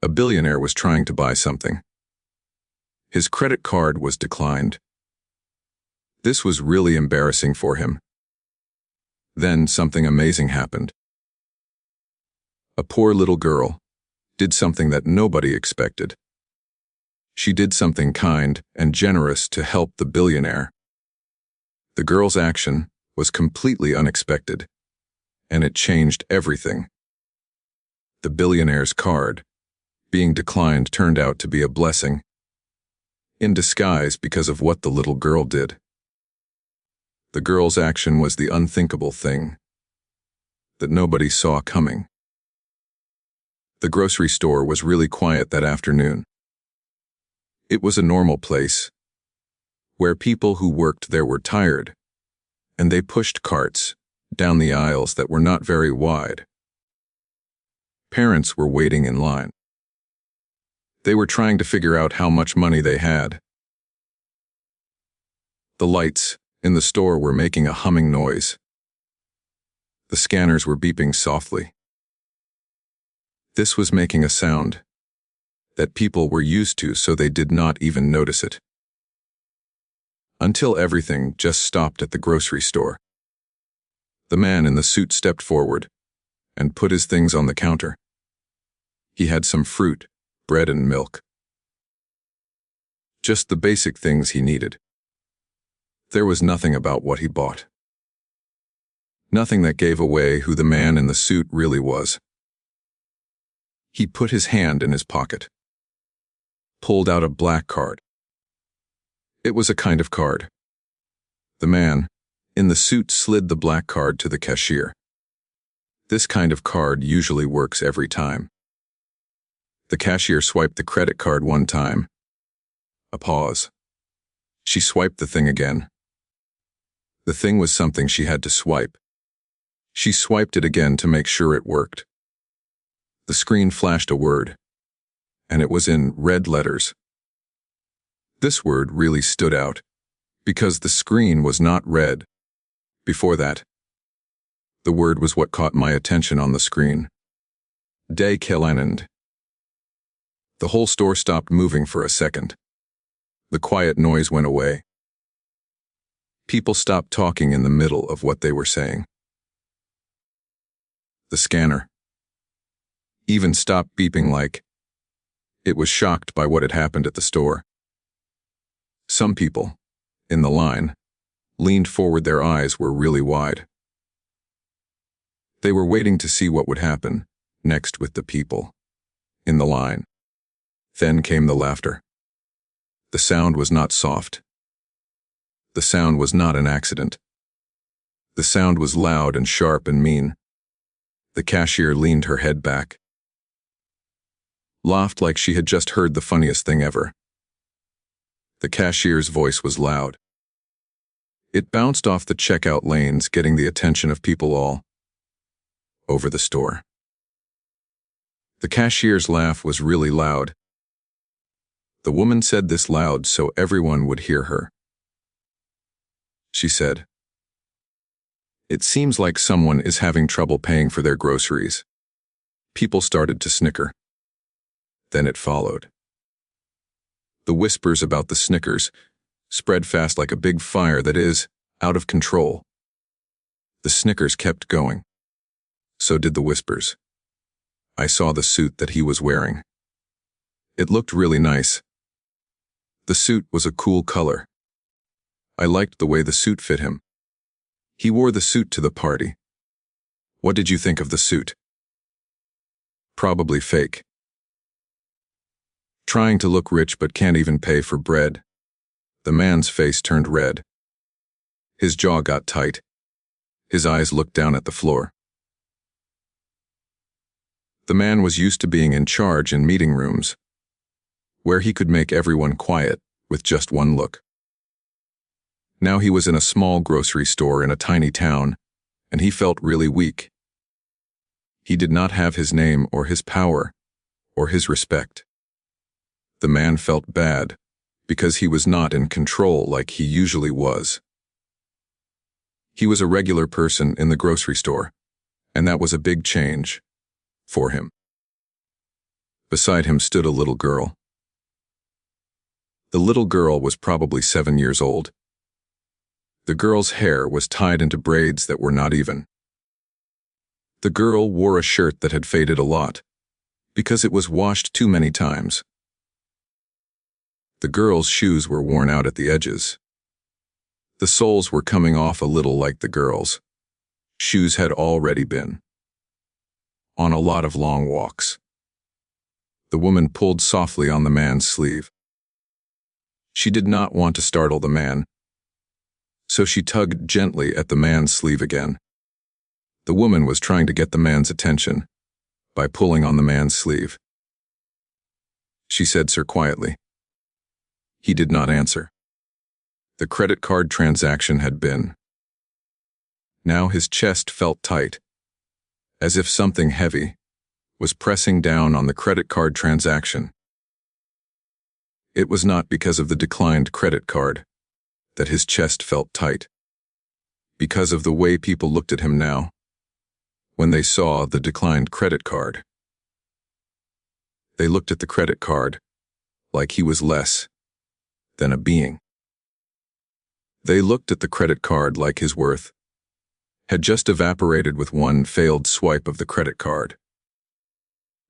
A billionaire was trying to buy something. His credit card was declined. This was really embarrassing for him. Then something amazing happened. A poor little girl did something that nobody expected. She did something kind and generous to help the billionaire. The girl's action was completely unexpected, and it changed everything. The billionaire's card being declined turned out to be a blessing in disguise because of what the little girl did. The girl's action was the unthinkable thing that nobody saw coming. The grocery store was really quiet that afternoon. It was a normal place where people who worked there were tired, and they pushed carts down the aisles that were not very wide. Parents were waiting in line. They were trying to figure out how much money they had. The lights in the store were making a humming noise. The scanners were beeping softly. This was making a sound that people were used to, so they did not even notice it. Until everything just stopped at the grocery store. The man in the suit stepped forward and put his things on the counter. He had some fruit, bread and milk. Just the basic things he needed. There was nothing about what he bought. Nothing that gave away who the man in the suit really was. He put his hand in his pocket, pulled out a black card. It was a kind of card. The man in the suit slid the black card to the cashier. This kind of card usually works every time. The cashier swiped the credit card one time. A pause. She swiped the thing again. The thing was something she had to swipe. She swiped it again to make sure it worked. The screen flashed a word, and it was in red letters. This word really stood out, because the screen was not red. Before that, the word was what caught my attention on the screen. Dikhai. The whole store stopped moving for a second. The quiet noise went away. People stopped talking in the middle of what they were saying. The scanner even stopped beeping, like it was shocked by what had happened at the store. Some people in the line leaned forward. Their eyes were really wide. They were waiting to see what would happen next with the people in the line. Then came the laughter. The sound was not soft. The sound was not an accident. The sound was loud and sharp and mean. The cashier leaned her head back, laughed like she had just heard the funniest thing ever. The cashier's voice was loud. It bounced off the checkout lanes, getting the attention of people all over the store. The cashier's laugh was really loud. The woman said this loud so everyone would hear her. She said, "It seems like someone is having trouble paying for their groceries." People started to snicker. Then it followed. The whispers about the snickers spread fast like a big fire that is out of control. The snickers kept going. So did the whispers. I saw the suit that he was wearing. It looked really nice. The suit was a cool color. I liked the way the suit fit him. He wore the suit to the party. What did you think of the suit? Probably fake. Trying to look rich but can't even pay for bread. The man's face turned red. His jaw got tight. His eyes looked down at the floor. The man was used to being in charge in meeting rooms, where he could make everyone quiet with just one look. Now he was in a small grocery store in a tiny town, and he felt really weak. He did not have his name or his power or his respect. The man felt bad because he was not in control like he usually was. He was a regular person in the grocery store, and that was a big change for him. Beside him stood a little girl. The little girl was probably 7 years old. The girl's hair was tied into braids that were not even. The girl wore a shirt that had faded a lot, because it was washed too many times. The girl's shoes were worn out at the edges. The soles were coming off a little like the girl's. Shoes had already been on a lot of long walks. The woman pulled softly on the man's sleeve. She did not want to startle the man, so she tugged gently at the man's sleeve again. The woman was trying to get the man's attention by pulling on the man's sleeve. She said, "Sir," quietly. He did not answer. The credit card transaction had been. Now his chest felt tight, as if something heavy was pressing down on the credit card transaction. It was not because of the declined credit card that his chest felt tight. Because of the way people looked at him now, when they saw the declined credit card. They looked at the credit card like he was less than a being. They looked at the credit card like his worth had just evaporated with one failed swipe of the credit card.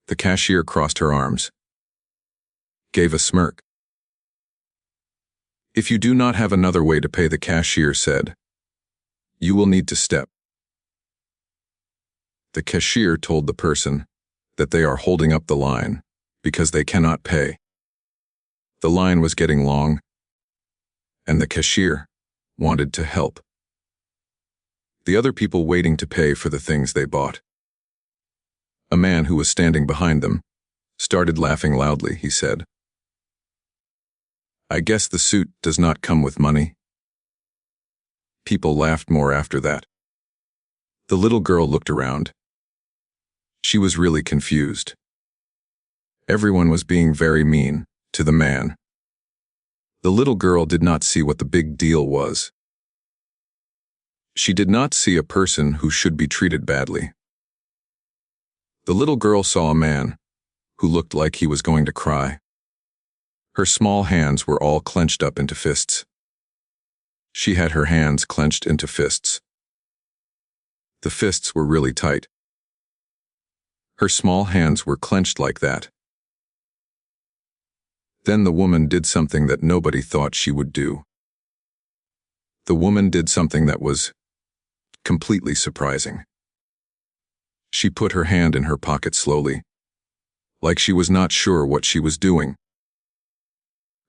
The cashier crossed her arms, gave a smirk. "If you do not have another way to pay," the cashier said, "you will need to step." The cashier told the person that they are holding up the line because they cannot pay. The line was getting long, and the cashier wanted to help the other people waiting to pay for the things they bought. A man who was standing behind them started laughing loudly. He said, "I guess the suit does not come with money." People laughed more after that. The little girl looked around. She was really confused. Everyone was being very mean to the man. The little girl did not see what the big deal was. She did not see a person who should be treated badly. The little girl saw a man who looked like he was going to cry. Her small hands were all clenched up into fists. She had her hands clenched into fists. The fists were really tight. Her small hands were clenched like that. Then the woman did something that nobody thought she would do. The woman did something that was completely surprising. She put her hand in her pocket slowly, like she was not sure what she was doing.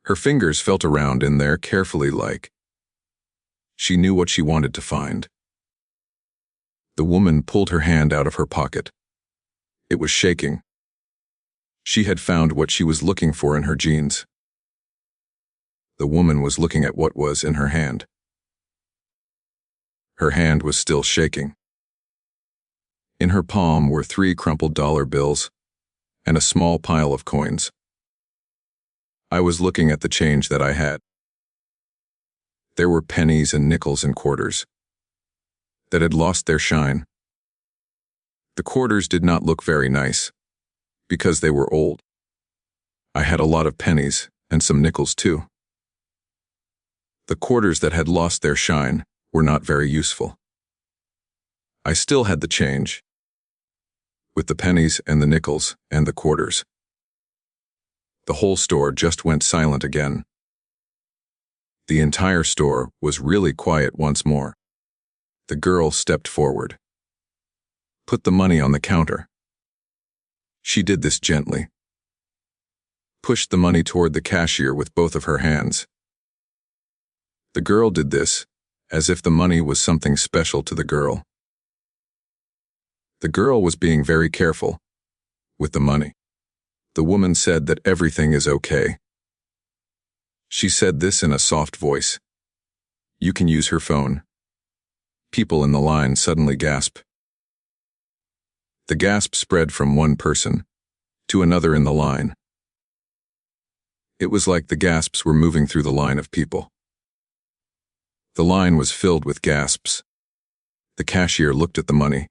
Her fingers felt around in there carefully, like she knew what she wanted to find. The woman pulled her hand out of her pocket. It was shaking. She had found what she was looking for in her jeans. The woman was looking at what was in her hand. Her hand was still shaking. In her palm were 3 crumpled dollar bills and a small pile of coins. I was looking at the change that I had. There were pennies and nickels and quarters that had lost their shine. The quarters did not look very nice because they were old. I had a lot of pennies and some nickels too. The quarters that had lost their shine were not very useful. I still had the change, with the pennies and the nickels and the quarters. The whole store just went silent again. The entire store was really quiet once more. The girl stepped forward, put the money on the counter. She did this gently, pushed the money toward the cashier with both of her hands. The girl did this as if the money was something special to the girl. The girl was being very careful with the money. The woman said that everything is okay. She said this in a soft voice. "You can use her phone." People in the line suddenly gasped. The gasp spread from one person to another in the line. It was like the gasps were moving through the line of people. The line was filled with gasps. The cashier looked at the money.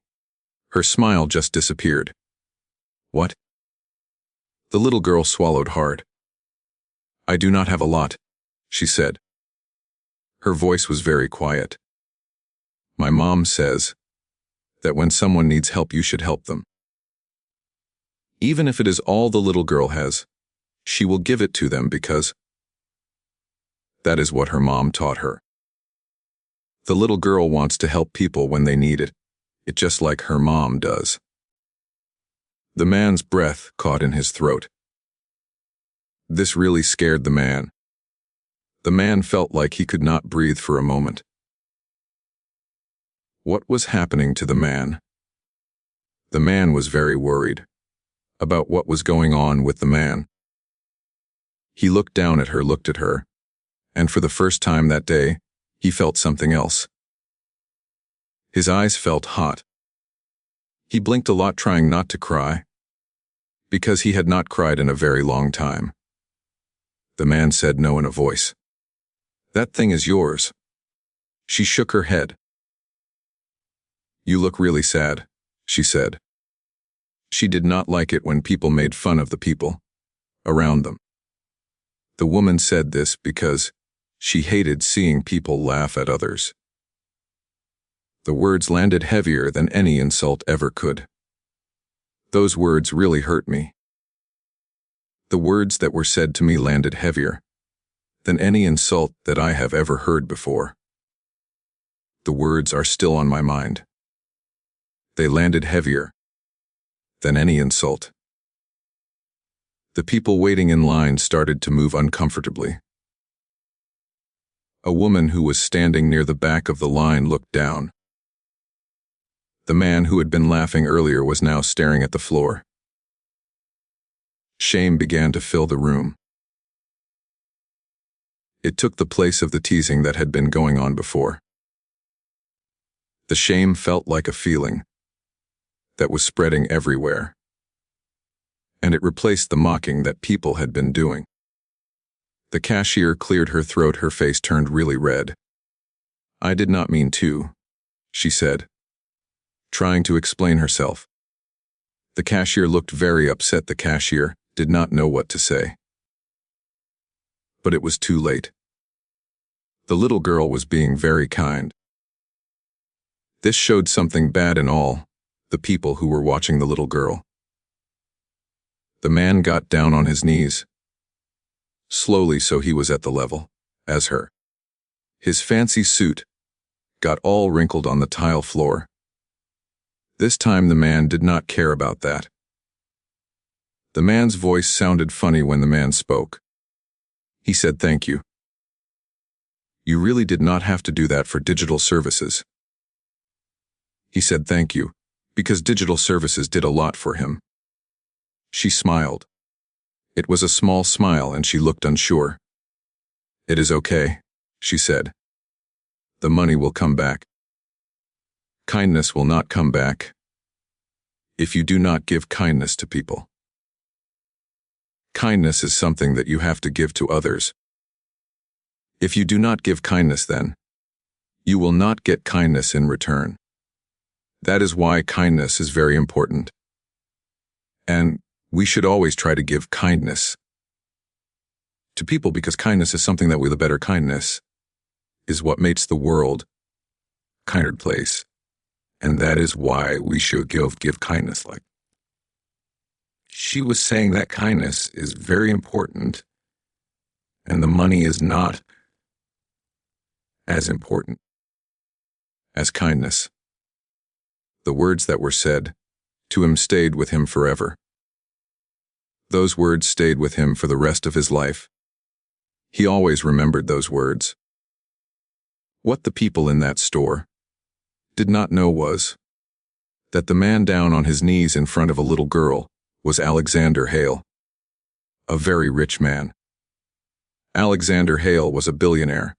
Her smile just disappeared. "What?" The little girl swallowed hard. "I do not have a lot," she said. Her voice was very quiet. "My mom says that when someone needs help, you should help them. Even if it is all the little girl has, she will give it to them because that is what her mom taught her. The little girl wants to help people when they need it, just like her mom does." The man's breath caught in his throat. This really scared the man. The man felt like he could not breathe for a moment. What was happening to the man? The man was very worried about what was going on with the man. He looked down at her, and for the first time that day, he felt something else. His eyes felt hot. He blinked a lot, trying not to cry, because he had not cried in a very long time. The man said no in a voice. "That thing is yours." She shook her head. "You look really sad," she said. She did not like it when people made fun of the people around them. The woman said this because she hated seeing people laugh at others. The words landed heavier than any insult ever could. Those words really hurt me. The words that were said to me landed heavier than any insult that I have ever heard before. The words are still on my mind. They landed heavier than any insult. The people waiting in line started to move uncomfortably. A woman who was standing near the back of the line looked down. The man who had been laughing earlier was now staring at the floor. Shame began to fill the room. It took the place of the teasing that had been going on before. The shame felt like a feeling that was spreading everywhere, and it replaced the mocking that people had been doing. The cashier cleared her throat, her face turned really red. "I did not mean to," she said, trying to explain herself. The cashier looked very upset. The cashier did not know what to say. But it was too late. The little girl was being very kind. This showed something bad in all the people who were watching the little girl. The man got down on his knees, slowly, so he was at the level as her. His fancy suit got all wrinkled on the tile floor. This time the man did not care about that. The man's voice sounded funny when the man spoke. He said, "Thank you. You really did not have to do that for digital services." He said thank you because digital services did a lot for him. She smiled. It was a small smile and she looked unsure. "It is okay," she said. "The money will come back. Kindness will not come back if you do not give kindness to people. Kindness is something that you have to give to others. If you do not give kindness, then you will not get kindness in return. That is why kindness is very important. And we should always try to give kindness to people because kindness is something that the better kindness is what makes the world a kinder place. And that is why we should give kindness." Like she was saying that kindness is very important and the money is not as important as kindness. The words that were said to him stayed with him forever. Those words stayed with him for the rest of his life. He always remembered those words. What the people in that store did not know was that the man down on his knees in front of a little girl was Alexander Hale, a very rich man. Alexander Hale was a billionaire.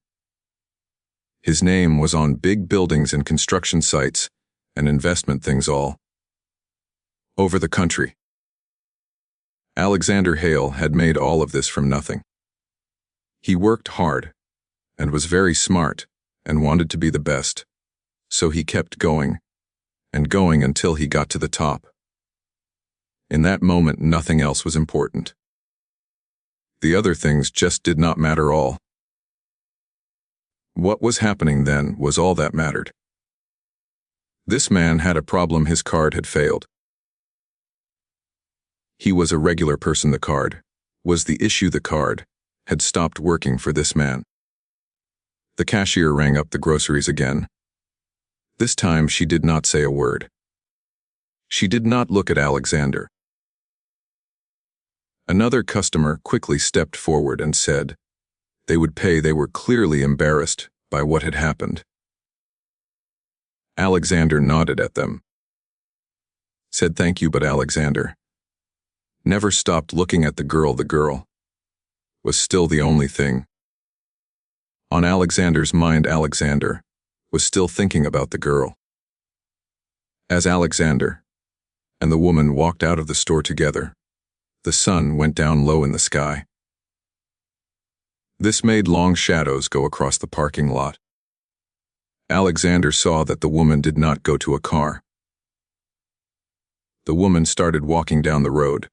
His name was on big buildings and construction sites and investment things all over the country. Alexander Hale had made all of this from nothing. He worked hard and was very smart and wanted to be the best, so he kept going and going until he got to the top. In that moment, nothing else was important. The other things just did not matter all. What was happening then was all that mattered. This man had a problem. His card had failed. He was a regular person. The card was the issue. The card had stopped working for this man. The cashier rang up the groceries again. This time she did not say a word. She did not look at Alexander. Another customer quickly stepped forward and said they would pay. They were clearly embarrassed by what had happened. Alexander nodded at them, said thank you, but Alexander never stopped looking at the girl. The girl was still the only thing on Alexander's mind. Alexander was still thinking about the girl. As Alexander and the woman walked out of the store together, the sun went down low in the sky. This made long shadows go across the parking lot. Alexander saw that the woman did not go to a car. The woman started walking down the road.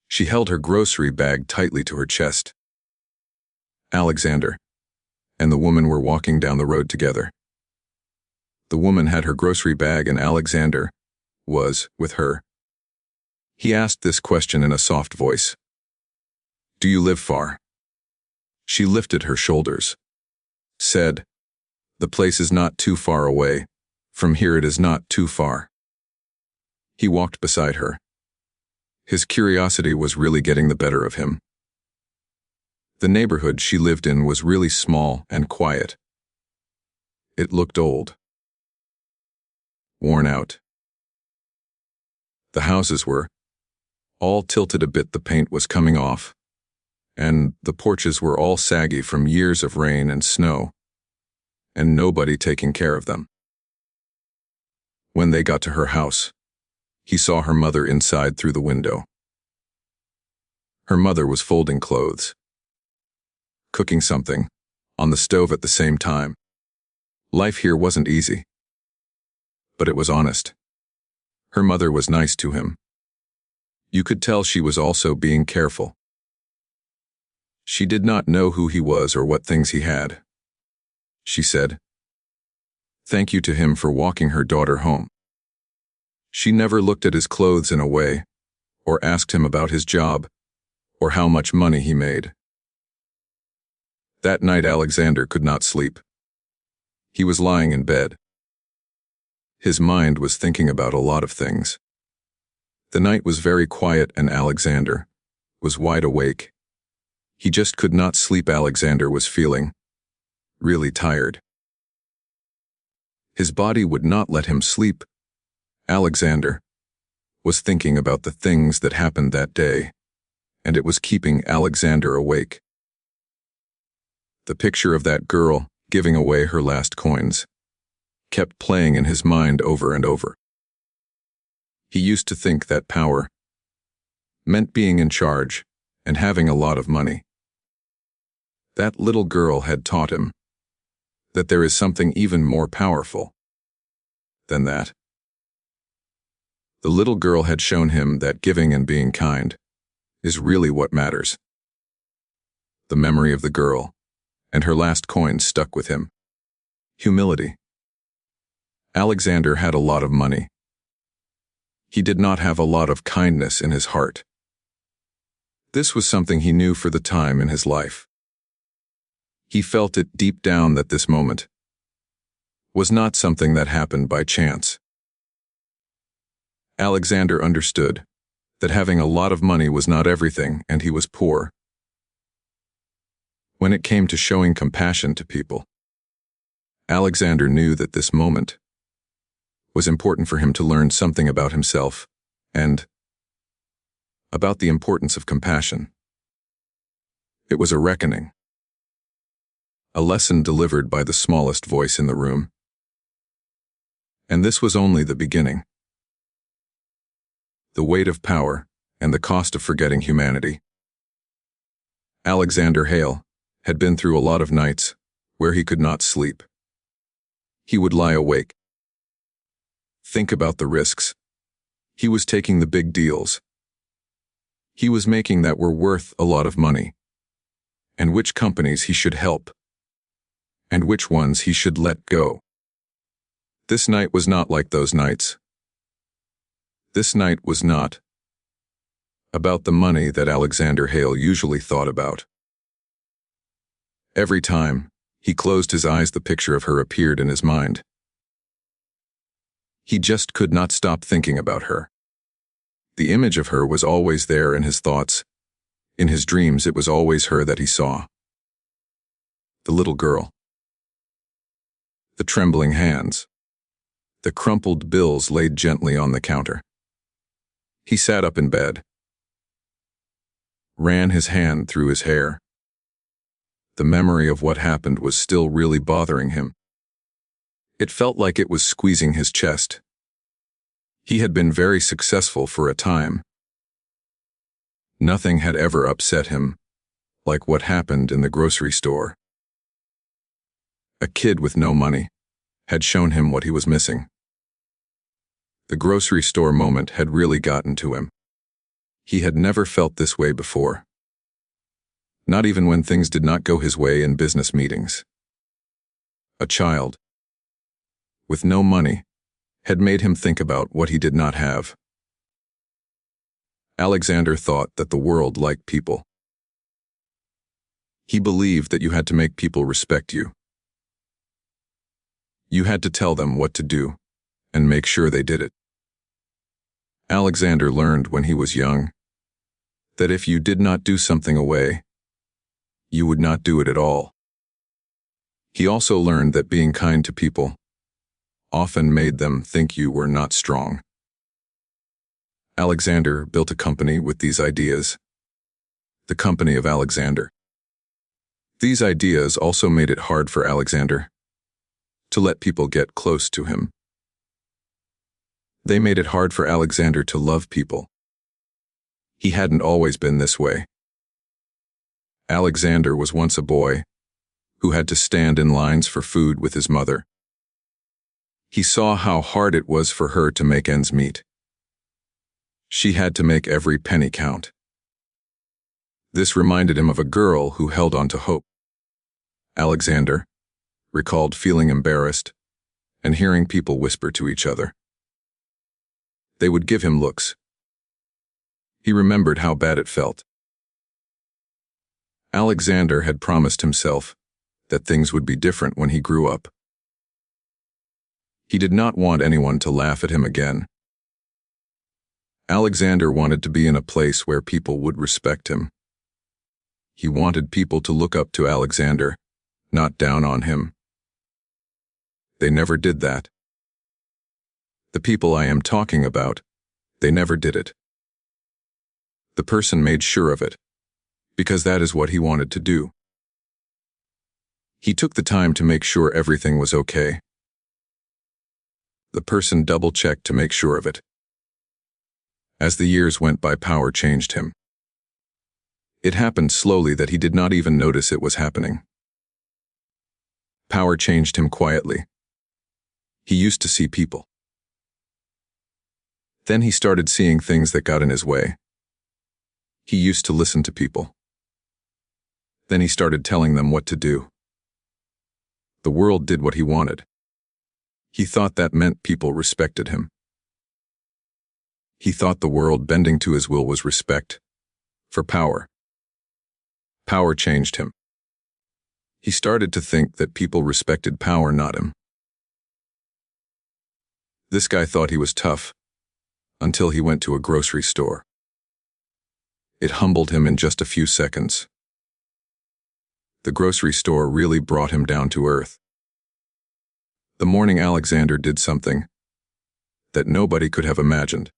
She held her grocery bag tightly to her chest. Alexander and the woman were walking down the road together. The woman had her grocery bag and Alexander was with her. He asked this question in a soft voice. Do you live far? She lifted her shoulders, said, the place is not too far away. From here it is not too far. He walked beside her. His curiosity was really getting the better of him. The neighborhood she lived in was really small and quiet. It looked old, worn out. The houses were all tilted a bit. The paint was coming off, and the porches were all saggy from years of rain and snow, and nobody taking care of them. When they got to her house, he saw her mother inside through the window. Her mother was folding clothes, cooking something on the stove at the same time. Life here wasn't easy, but it was honest. Her mother was nice to him. You could tell she was also being careful. She did not know who he was or what things he had. She said thank you to him for walking her daughter home. She never looked at his clothes in a way, or asked him about his job, or how much money he made. That night Alexander could not sleep. He was lying in bed. His mind was thinking about a lot of things. The night was very quiet and Alexander was wide awake. He just could not sleep. Alexander was feeling really tired. His body would not let him sleep. Alexander was thinking about the things that happened that day, and it was keeping Alexander awake. The picture of that girl giving away her last coins kept playing in his mind over and over. He used to think that power meant being in charge and having a lot of money. That little girl had taught him that there is something even more powerful than that. The little girl had shown him that giving and being kind is really what matters. The memory of the girl and her last coin stuck with him. Humility. Alexander had a lot of money. He did not have a lot of kindness in his heart. This was something he knew for the time in his life. He felt it deep down that this moment was not something that happened by chance. Alexander understood that having a lot of money was not everything, and he was poor. When it came to showing compassion to people, Alexander knew that this moment was important for him to learn something about himself and about the importance of compassion. It was a reckoning, a lesson delivered by the smallest voice in the room. And this was only the beginning. The weight of power and the cost of forgetting humanity. Alexander Hale had been through a lot of nights where he could not sleep. He would lie awake, think about the risks He was taking the big deals. He was making that were worth a lot of money. And which companies he should help. And which ones he should let go. This night was not like those nights. This night was not about the money that Alexander Hale usually thought about. Every time he closed his eyes, the picture of her appeared in his mind. He just could not stop thinking about her. The image of her was always there in his thoughts. In his dreams, it was always her that he saw. The little girl. The trembling hands. The crumpled bills laid gently on the counter. He sat up in bed. Ran his hand through his hair. The memory of what happened was still really bothering him. It felt like it was squeezing his chest. He had been very successful for a time. Nothing had ever upset him, like what happened in the grocery store. A kid with no money had shown him what he was missing. The grocery store moment had really gotten to him. He had never felt this way before. Not even when things did not go his way in business meetings. A child with no money had made him think about what he did not have. Alexander thought that the world liked people. He believed that you had to make people respect you. You had to tell them what to do and make sure they did it. Alexander learned when he was young that if you did not do something away, you would not do it at all. He also learned that being kind to people often made them think you were not strong. Alexander built a company with these ideas. The company of Alexander. These ideas also made it hard for Alexander to let people get close to him. They made it hard for Alexander to love people. He hadn't always been this way. Alexander was once a boy who had to stand in lines for food with his mother. He saw how hard it was for her to make ends meet. She had to make every penny count. This reminded him of a girl who held on to hope. Alexander recalled feeling embarrassed and hearing people whisper to each other. They would give him looks. He remembered how bad it felt. Alexander had promised himself that things would be different when he grew up. He did not want anyone to laugh at him again. Alexander wanted to be in a place where people would respect him. He wanted people to look up to Alexander, not down on him. They never did that. The people I am talking about, they never did it. The person made sure of it, because that is what he wanted to do. He took the time to make sure everything was okay. The person double-checked to make sure of it. As the years went by, power changed him. It happened slowly that he did not even notice it was happening. Power changed him quietly. He used to see people. Then he started seeing things that got in his way. He used to listen to people. Then he started telling them what to do. The world did what he wanted. He thought that meant people respected him. He thought the world bending to his will was respect for power. Power changed him. He started to think that people respected power, not him. This guy thought he was tough until he went to a grocery store. It humbled him in just a few seconds. The grocery store really brought him down to earth. The morning Alexander did something that nobody could have imagined.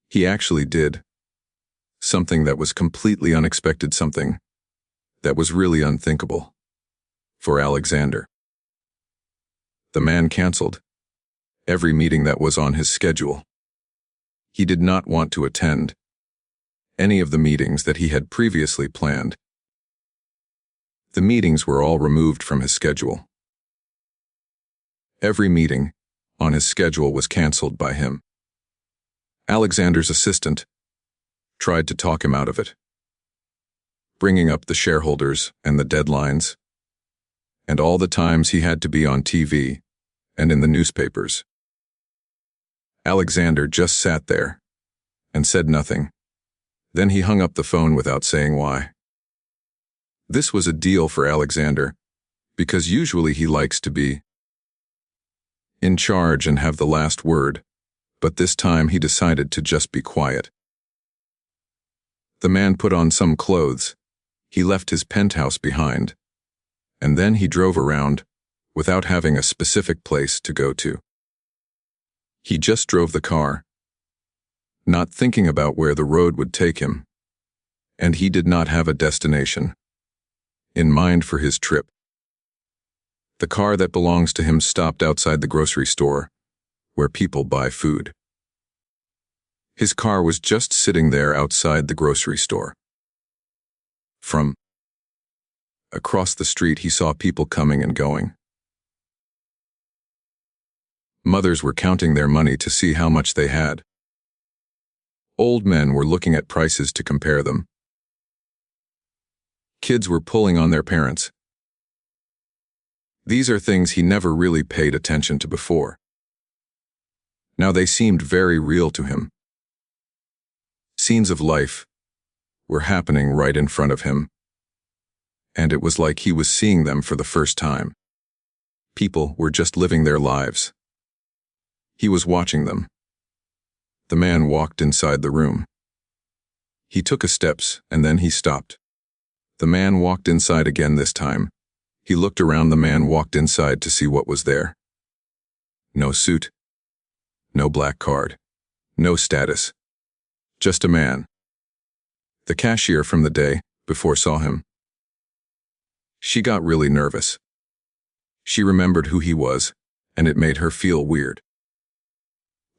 He actually did something that was completely unexpected, something that was really unthinkable for Alexander. The man canceled every meeting that was on his schedule. He did not want to attend any of the meetings that he had previously planned. The meetings were all removed from his schedule. Every meeting on his schedule was canceled by him. Alexander's assistant tried to talk him out of it, bringing up the shareholders and the deadlines, and all the times he had to be on TV and in the newspapers. Alexander just sat there and said nothing. Then he hung up the phone without saying why. This was a deal for Alexander, because usually he likes to be in charge and have the last word, but this time he decided to just be quiet. The man put on some clothes. He left his penthouse behind, and then he drove around without having a specific place to go to. He just drove the car, not thinking about where the road would take him, and he did not have a destination in mind for his trip. The car that belongs to him stopped outside the grocery store, where people buy food. His car was just sitting there outside the grocery store. From across the street, he saw people coming and going. Mothers were counting their money to see how much they had. Old men were looking at prices to compare them. Kids were pulling on their parents. These are things he never really paid attention to before. Now they seemed very real to him. Scenes of life were happening right in front of him, and it was like he was seeing them for the first time. People were just living their lives. He was watching them. The man walked inside the room. He took a steps and then he stopped. The man walked inside again this time. He looked around. The man walked inside to see what was there. No suit. No black card. No status. Just a man. The cashier from the day before saw him. She got really nervous. She remembered who he was, and it made her feel weird.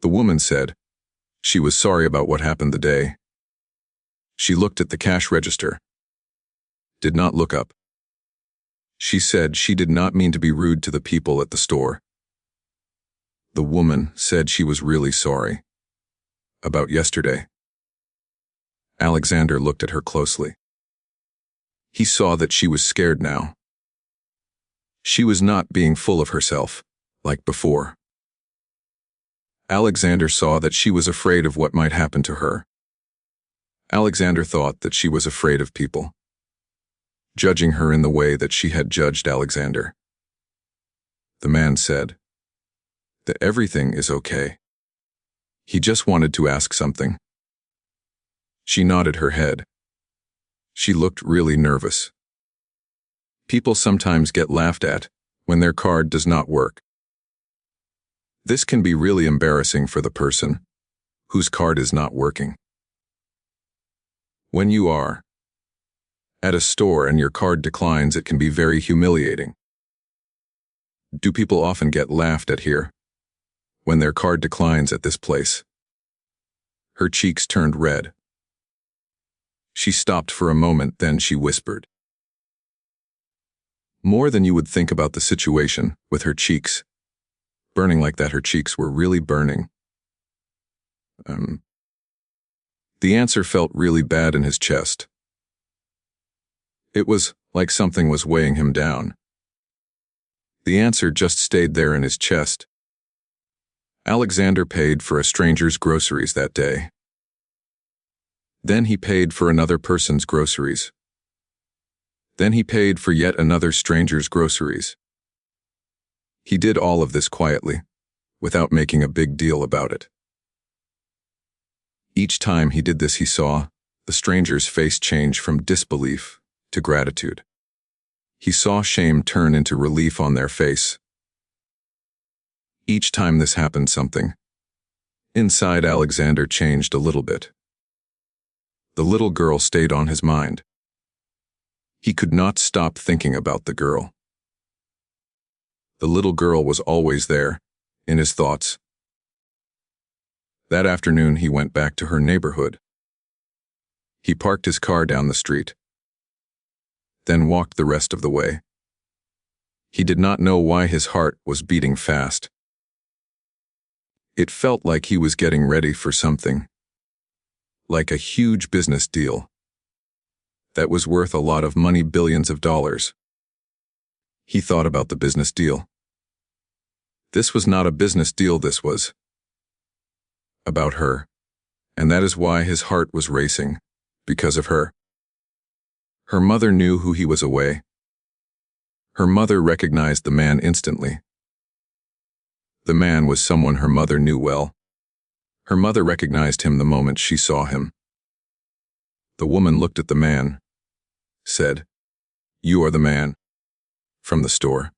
The woman said she was sorry about what happened the day. She looked at the cash register. Did not look up. She said she did not mean to be rude to the people at the store. The woman said she was really sorry about yesterday. Alexander looked at her closely. He saw that she was scared now. She was not being full of herself like before. Alexander saw that she was afraid of what might happen to her. Alexander thought that she was afraid of people judging her in the way that she had judged Alexander. The man said that everything is okay. He just wanted to ask something. She nodded her head. She looked really nervous. People sometimes get laughed at when their card does not work. This can be really embarrassing for the person whose card is not working. When you are at a store and your card declines, it can be very humiliating. Do people often get laughed at here when their card declines at this place? Her cheeks turned red. She stopped for a moment, then she whispered. More than you would think about the situation with her cheeks burning like that. Her cheeks were really burning. The answer felt really bad in his chest. It was like something was weighing him down. The answer just stayed there in his chest. Alexander paid for a stranger's groceries that day. Then he paid for another person's groceries. Then he paid for yet another stranger's groceries. He did all of this quietly, without making a big deal about it. Each time he did this, he saw the stranger's face change from disbelief to gratitude. He saw shame turn into relief on their face. Each time this happened, something inside Alexander changed a little bit. The little girl stayed on his mind. He could not stop thinking about the girl. The little girl was always there, in his thoughts. That afternoon he went back to her neighborhood. He parked his car down the street, then walked the rest of the way. He did not know why his heart was beating fast. It felt like he was getting ready for something, like a huge business deal that was worth a lot of money, billions of dollars. He thought about the business deal. This was not a business deal, this was about her, and that is why his heart was racing, because of her. Her mother knew who he was away. Her mother recognized the man instantly. The man was someone her mother knew well. Her mother recognized him the moment she saw him. The woman looked at the man, said, "You are the man from the store."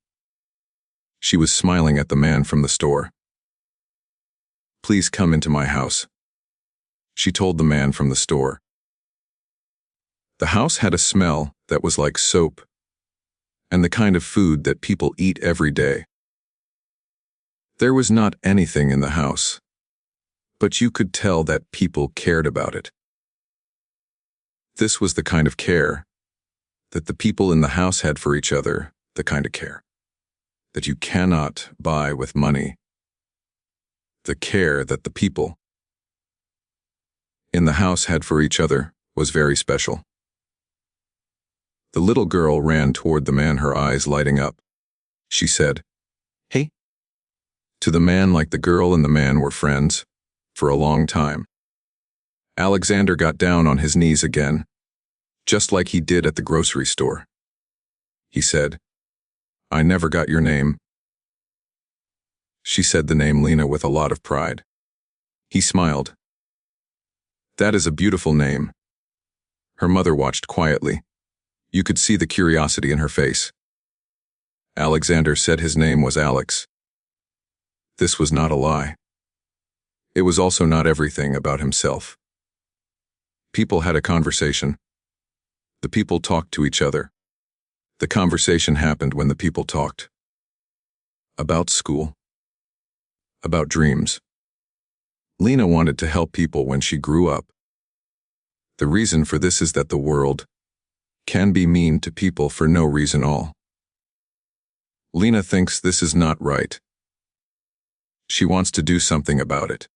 She was smiling at the man from the store. "Please come into my house," she told the man from the store. The house had a smell that was like soap, and the kind of food that people eat every day. There was not anything in the house, but you could tell that people cared about it. This was the kind of care that the people in the house had for each other, the kind of care that you cannot buy with money. The care that the people in the house had for each other was very special. The little girl ran toward the man, her eyes lighting up. She said, "Hey," to the man, like the girl and the man were friends for a long time. Alexander got down on his knees again, just like he did at the grocery store. He said, "I never got your name." She said the name Lena with a lot of pride. He smiled. "That is a beautiful name." Her mother watched quietly. You could see the curiosity in her face. Alexander said his name was Alex. This was not a lie. It was also not everything about himself. People had a conversation. The people talked to each other. The conversation happened when the people talked. About school. About dreams. Lena wanted to help people when she grew up. The reason for this is that the world can be mean to people for no reason at all. Lena thinks this is not right. She wants to do something about it.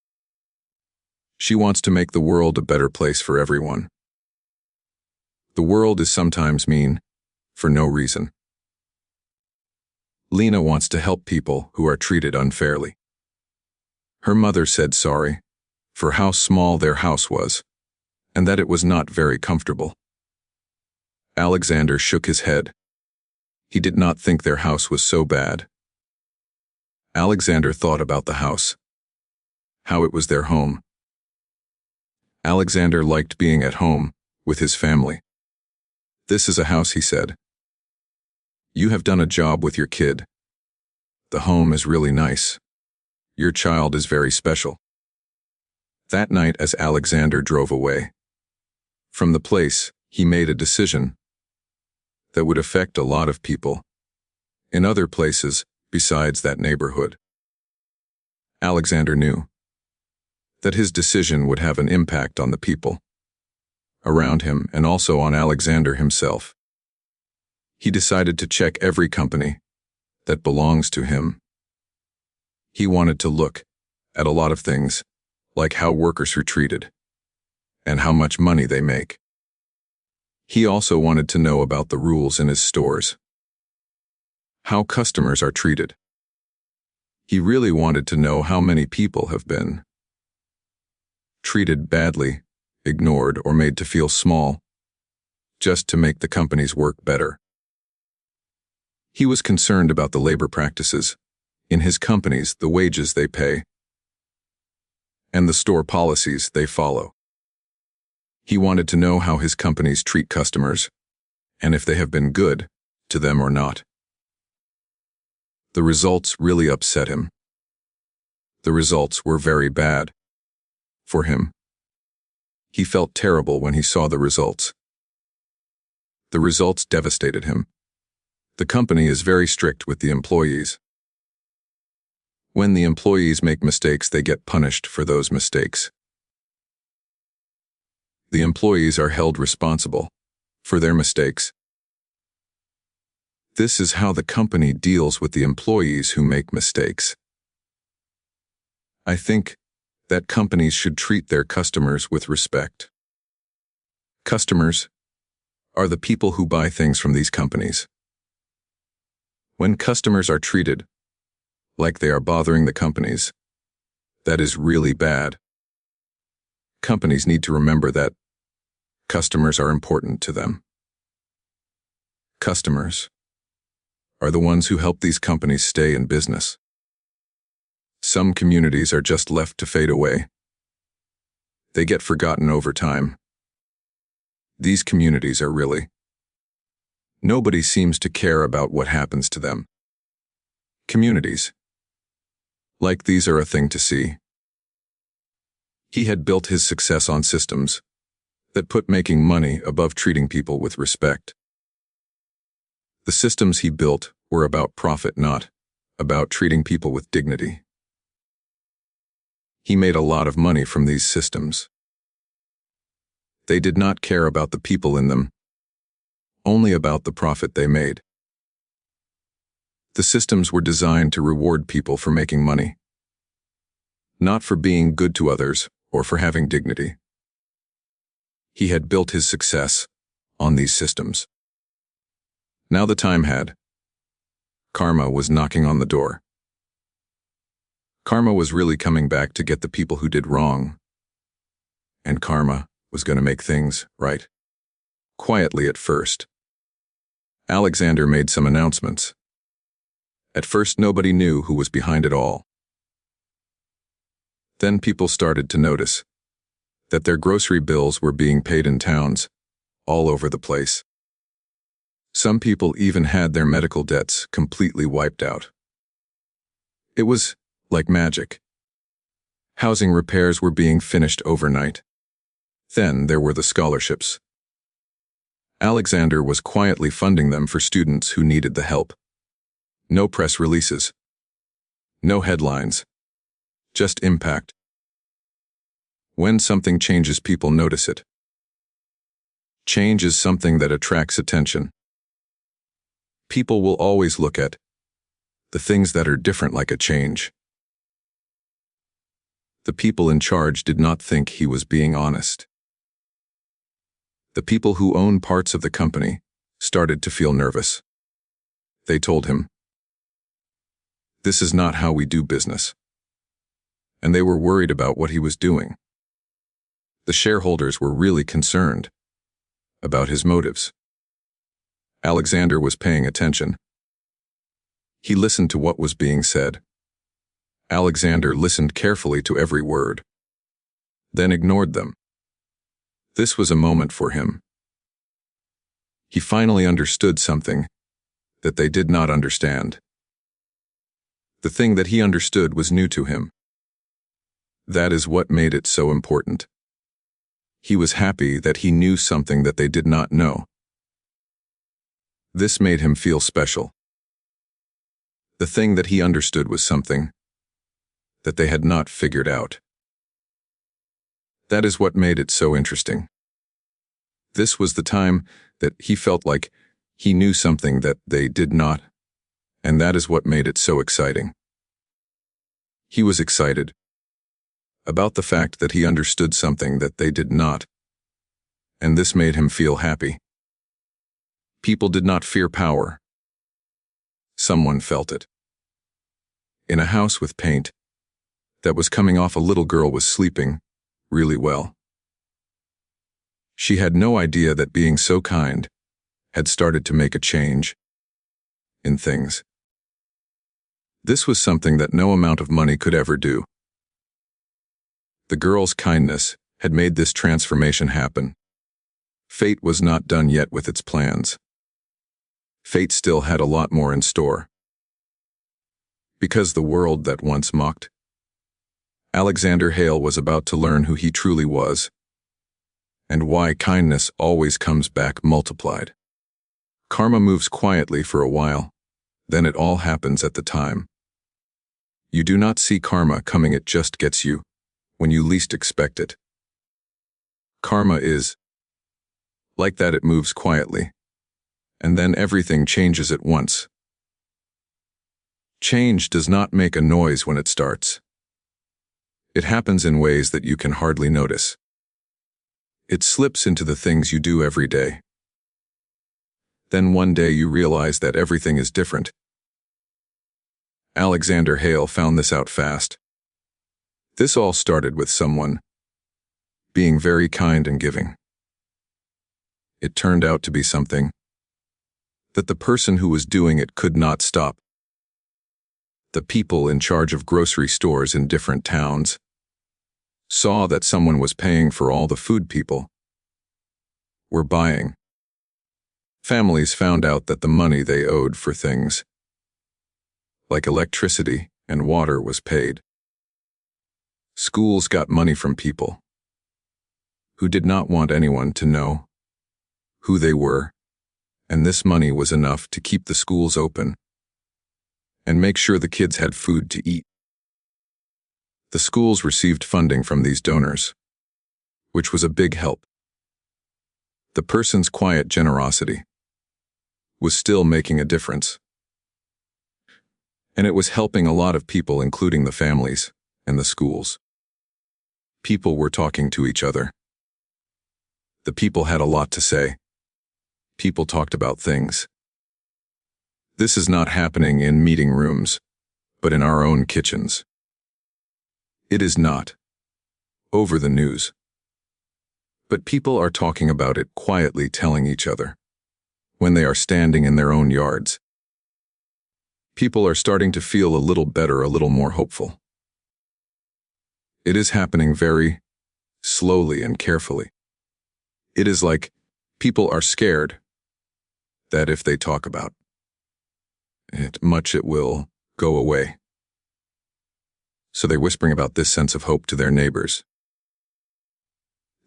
She wants to make the world a better place for everyone. The world is sometimes mean for no reason. Lena wants to help people who are treated unfairly. Her mother said sorry for how small their house was, and that it was not very comfortable. Alexander shook his head. He did not think their house was so bad. Alexander thought about the house, how it was their home. Alexander liked being at home with his family. "This is a house," he said. "You have done a job with your kid. The home is really nice. Your child is very special." That night, as Alexander drove away from the place, he made a decision that would affect a lot of people in other places besides that neighborhood. Alexander knew that his decision would have an impact on the people around him and also on Alexander himself. He decided to check every company that belongs to him. He wanted to look at a lot of things, like how workers are treated and how much money they make. He also wanted to know about the rules in his stores, how customers are treated. He really wanted to know how many people have been treated badly, ignored, or made to feel small, just to make the company's work better. He was concerned about the labor practices in his companies, the wages they pay, and the store policies they follow. He wanted to know how his companies treat customers, and if they have been good to them or not. The results really upset him. The results were very bad for him. He felt terrible when he saw the results. The results devastated him. The company is very strict with the employees. When the employees make mistakes, they get punished for those mistakes. The employees are held responsible for their mistakes. This is how the company deals with the employees who make mistakes. I think that companies should treat their customers with respect. Customers are the people who buy things from these companies. When customers are treated like they are bothering the companies, that is really bad. Companies need to remember that customers are important to them. Customers are the ones who help these companies stay in business. Some communities are just left to fade away. They get forgotten over time. These communities are really. Nobody seems to care about what happens to them. Communities like these are a thing to see. He had built his success on systems that put making money above treating people with respect. The systems he built were about profit, not about treating people with dignity. He made a lot of money from these systems. They did not care about the people in them, only about the profit they made. The systems were designed to reward people for making money, not for being good to others or for having dignity. He had built his success on these systems. Now the time had. Karma was knocking on the door. Karma was really coming back to get the people who did wrong. And karma was going to make things right. Quietly at first. Alexander made some announcements. At first nobody knew who was behind it all. Then people started to notice that their grocery bills were being paid in towns all over the place. Some people even had their medical debts completely wiped out. It was like magic. Housing repairs were being finished overnight. Then there were the scholarships. Alexander was quietly funding them for students who needed the help. No press releases. No headlines. Just impact. When something changes, people notice it. Change is something that attracts attention. People will always look at the things that are different, like a change. The people in charge did not think he was being honest. The people who own parts of the company started to feel nervous. They told him, "This is not how we do business." And they were worried about what he was doing. The shareholders were really concerned about his motives. Alexander was paying attention. He listened to what was being said. Alexander listened carefully to every word, then ignored them. This was a moment for him. He finally understood something that they did not understand. The thing that he understood was new to him. That is what made it so important. He was happy that he knew something that they did not know. This made him feel special. The thing that he understood was something that they had not figured out. That is what made it so interesting. This was the time that he felt like he knew something that they did not, and that is what made it so exciting. He was excited about the fact that he understood something that they did not, and this made him feel happy. People did not fear power. Someone felt it. In a house with paint that was coming off, a little girl was sleeping really well. She had no idea that being so kind had started to make a change in things. This was something that no amount of money could ever do. The girl's kindness had made this transformation happen. Fate was not done yet with its plans. Fate still had a lot more in store. Because the world that once mocked Alexander Hale was about to learn who he truly was, and why kindness always comes back multiplied. Karma moves quietly for a while, then it all happens at the time. You do not see karma coming, it just gets you when you least expect it. Karma is like that, it moves quietly, and then everything changes at once. Change does not make a noise when it starts. It happens in ways that you can hardly notice. It slips into the things you do every day. Then one day you realize that everything is different. Alexander Hale found this out fast. This all started with someone being very kind and giving. It turned out to be something that the person who was doing it could not stop. The people in charge of grocery stores in different towns saw that someone was paying for all the food people were buying. Families found out that the money they owed for things like electricity and water was paid. Schools got money from people who did not want anyone to know who they were, and this money was enough to keep the schools open and make sure the kids had food to eat. The schools received funding from these donors, which was a big help. The person's quiet generosity was still making a difference. And it was helping a lot of people, including the families and the schools. People were talking to each other. The people had a lot to say. People talked about things. This is not happening in meeting rooms, but in our own kitchens. It is not over the news. But people are talking about it quietly, telling each other when they are standing in their own yards. People are starting to feel a little better, a little more hopeful. It is happening very slowly and carefully. It is like people are scared that if they talk about it much, it will go away. So they're whispering about this sense of hope to their neighbors.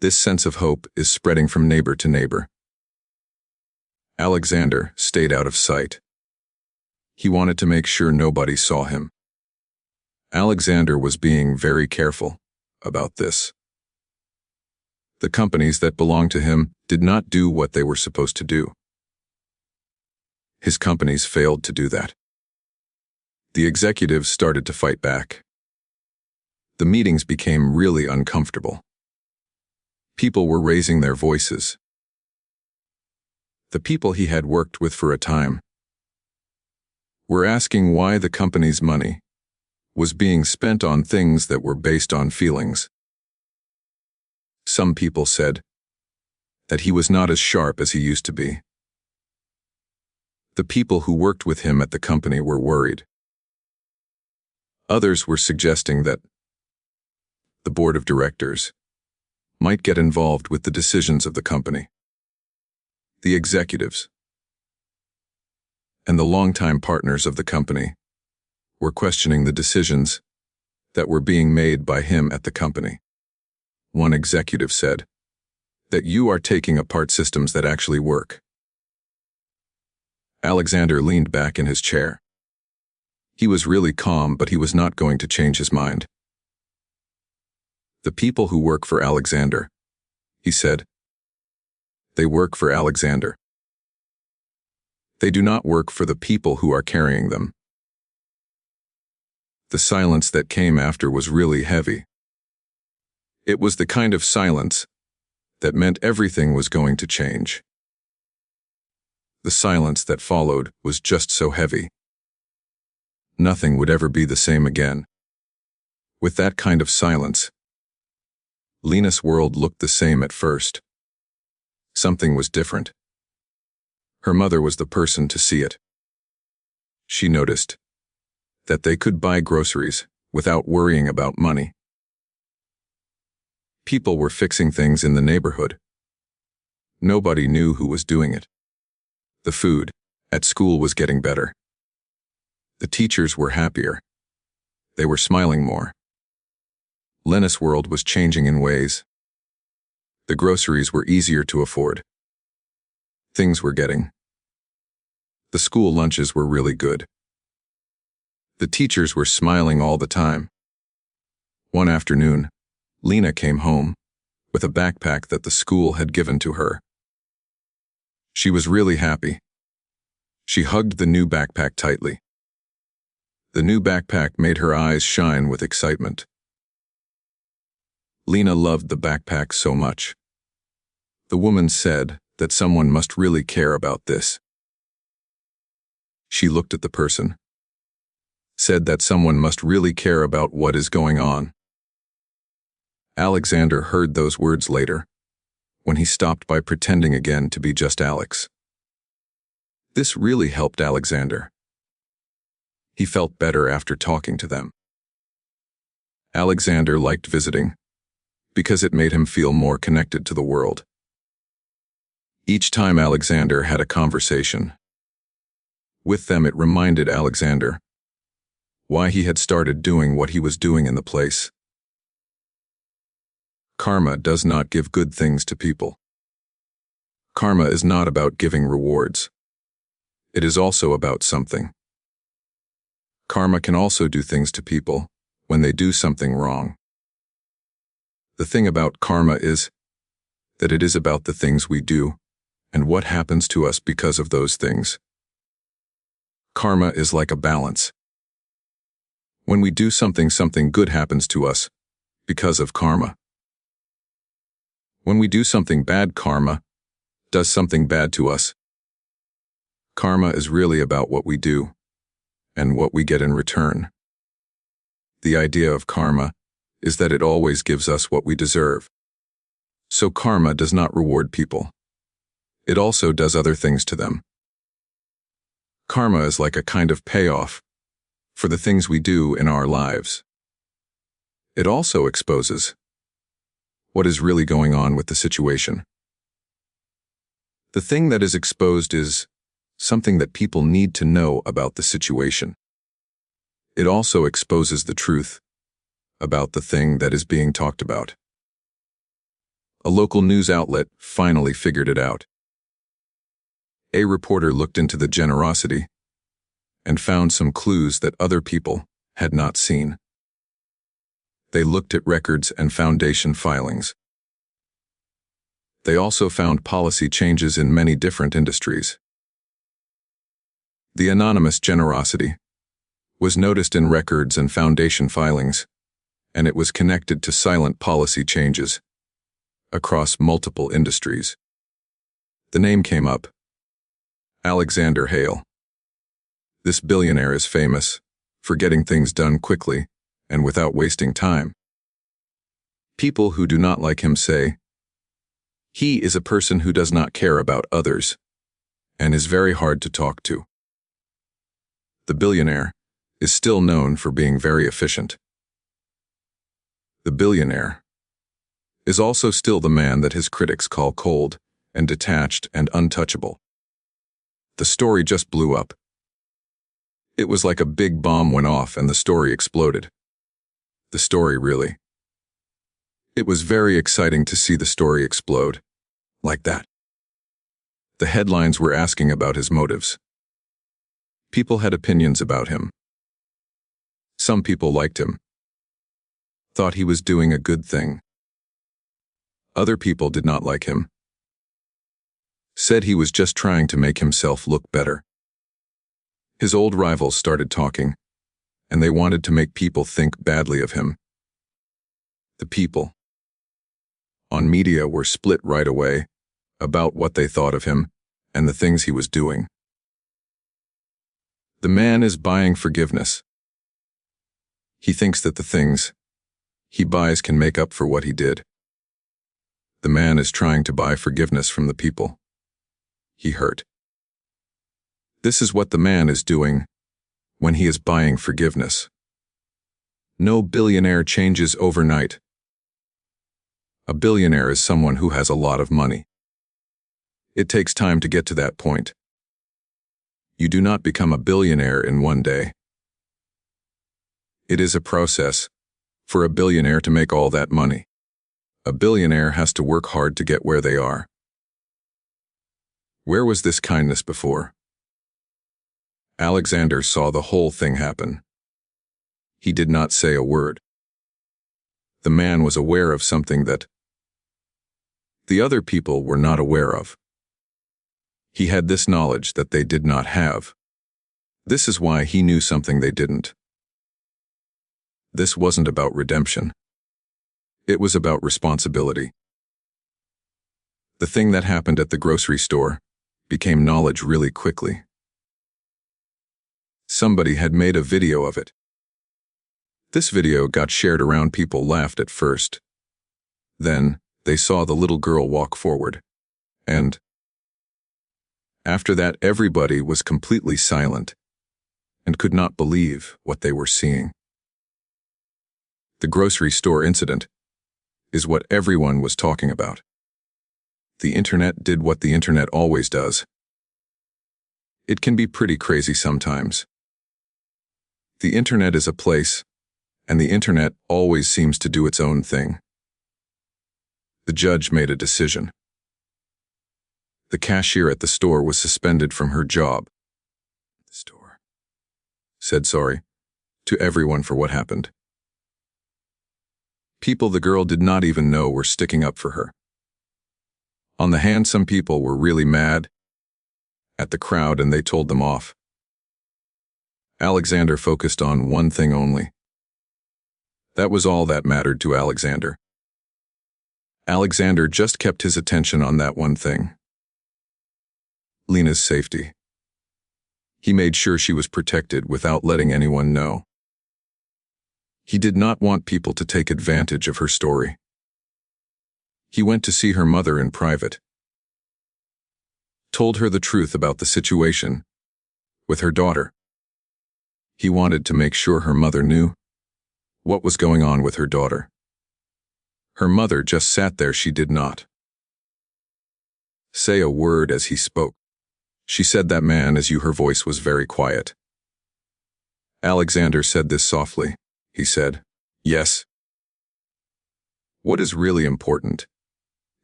This sense of hope is spreading from neighbor to neighbor. Alexander stayed out of sight. He wanted to make sure nobody saw him. Alexander was being very careful about this. The companies that belonged to him did not do what they were supposed to do. His companies failed to do that. The executives started to fight back. The meetings became really uncomfortable. People were raising their voices. The people he had worked with for a time were asking why the company's money was being spent on things that were based on feelings. Some people said that he was not as sharp as he used to be. The people who worked with him at the company were worried. Others were suggesting that the board of directors might get involved with the decisions of the company. The executives and the longtime partners of the company were questioning the decisions that were being made by him at the company. One executive said that you are taking apart systems that actually work. Alexander leaned back in his chair. He was really calm, but he was not going to change his mind. The people who work for Alexander, he said, they work for Alexander. They do not work for the people who are carrying them. The silence that came after was really heavy. It was the kind of silence that meant everything was going to change. The silence that followed was just so heavy. Nothing would ever be the same again. With that kind of silence, Lena's world looked the same at first. Something was different. Her mother was the person to see it. She noticed that they could buy groceries without worrying about money. People were fixing things in the neighborhood. Nobody knew who was doing it. The food at school was getting better. The teachers were happier. They were smiling more. Lena's world was changing in ways. The groceries were easier to afford. Things were getting. The school lunches were really good. The teachers were smiling all the time. One afternoon, Lena came home with a backpack that the school had given to her. She was really happy. She hugged the new backpack tightly. The new backpack made her eyes shine with excitement. Lena loved the backpack so much. The woman said that someone must really care about this. She looked at the person, said that someone must really care about what is going on. Alexander heard those words later, when he stopped by pretending again to be just Alex. This really helped Alexander. He felt better after talking to them. Alexander liked visiting, because it made him feel more connected to the world. Each time Alexander had a conversation with them, it reminded Alexander why he had started doing what he was doing in the place. Karma does not give good things to people. Karma is not about giving rewards. It is also about something. Karma can also do things to people when they do something wrong. The thing about karma is that it is about the things we do and what happens to us because of those things. Karma is like a balance. When we do something, something good happens to us because of karma. When we do something bad, karma does something bad to us. Karma is really about what we do and what we get in return. The idea of karma is that it always gives us what we deserve. So karma does not reward people. It also does other things to them. Karma is like a kind of payoff for the things we do in our lives. It also exposes what is really going on with the situation. The thing that is exposed is something that people need to know about the situation. It also exposes the truth about the thing that is being talked about. A local news outlet finally figured it out. A reporter looked into the generosity and found some clues that other people had not seen. They looked at records and foundation filings. They also found policy changes in many different industries. The anonymous generosity was noticed in records and foundation filings, and it was connected to silent policy changes across multiple industries. The name came up. Alexander Hale. This billionaire is famous for getting things done quickly and without wasting time. People who do not like him say, he is a person who does not care about others and is very hard to talk to. The billionaire is still known for being very efficient. The billionaire is also still the man that his critics call cold and detached and untouchable. The story just blew up. It was like a big bomb went off and the story exploded. The story really. It was very exciting to see the story explode like that. The headlines were asking about his motives. People had opinions about him. Some people liked him, thought he was doing a good thing. Other people did not like him, said he was just trying to make himself look better. His old rivals started talking, and they wanted to make people think badly of him. The people on media were split right away about what they thought of him and the things he was doing. The man is buying forgiveness. He thinks that the things he buys can make up for what he did. The man is trying to buy forgiveness from the people he hurt. This is what the man is doing when he is buying forgiveness. No billionaire changes overnight. A billionaire is someone who has a lot of money. It takes time to get to that point. You do not become a billionaire in one day. It is a process for a billionaire to make all that money. A billionaire has to work hard to get where they are. Where was this kindness before? Alexander saw the whole thing happen. He did not say a word. The man was aware of something that the other people were not aware of. He had this knowledge that they did not have. This is why he knew something they didn't. This wasn't about redemption. It was about responsibility. The thing that happened at the grocery store became knowledge really quickly. Somebody had made a video of it. This video got shared around. People laughed at first. Then, they saw the little girl walk forward. And after that, everybody was completely silent and could not believe what they were seeing. The grocery store incident is what everyone was talking about. The internet did what the internet always does. It can be pretty crazy sometimes. The internet is a place, and the internet always seems to do its own thing. The judge made a decision. The cashier at the store was suspended from her job. The store said sorry to everyone for what happened. People the girl did not even know were sticking up for her. On the hand, some people were really mad at the crowd and they told them off. Alexander focused on one thing only. That was all that mattered to Alexander. Alexander just kept his attention on that one thing. Lena's safety. He made sure she was protected without letting anyone know. He did not want people to take advantage of her story. He went to see her mother in private, told her the truth about the situation with her daughter. He wanted to make sure her mother knew what was going on with her daughter. Her mother just sat there. She did not say a word as he spoke. She said, "That man is you." Her voice was very quiet. Alexander said this softly. He said, "Yes. What is really important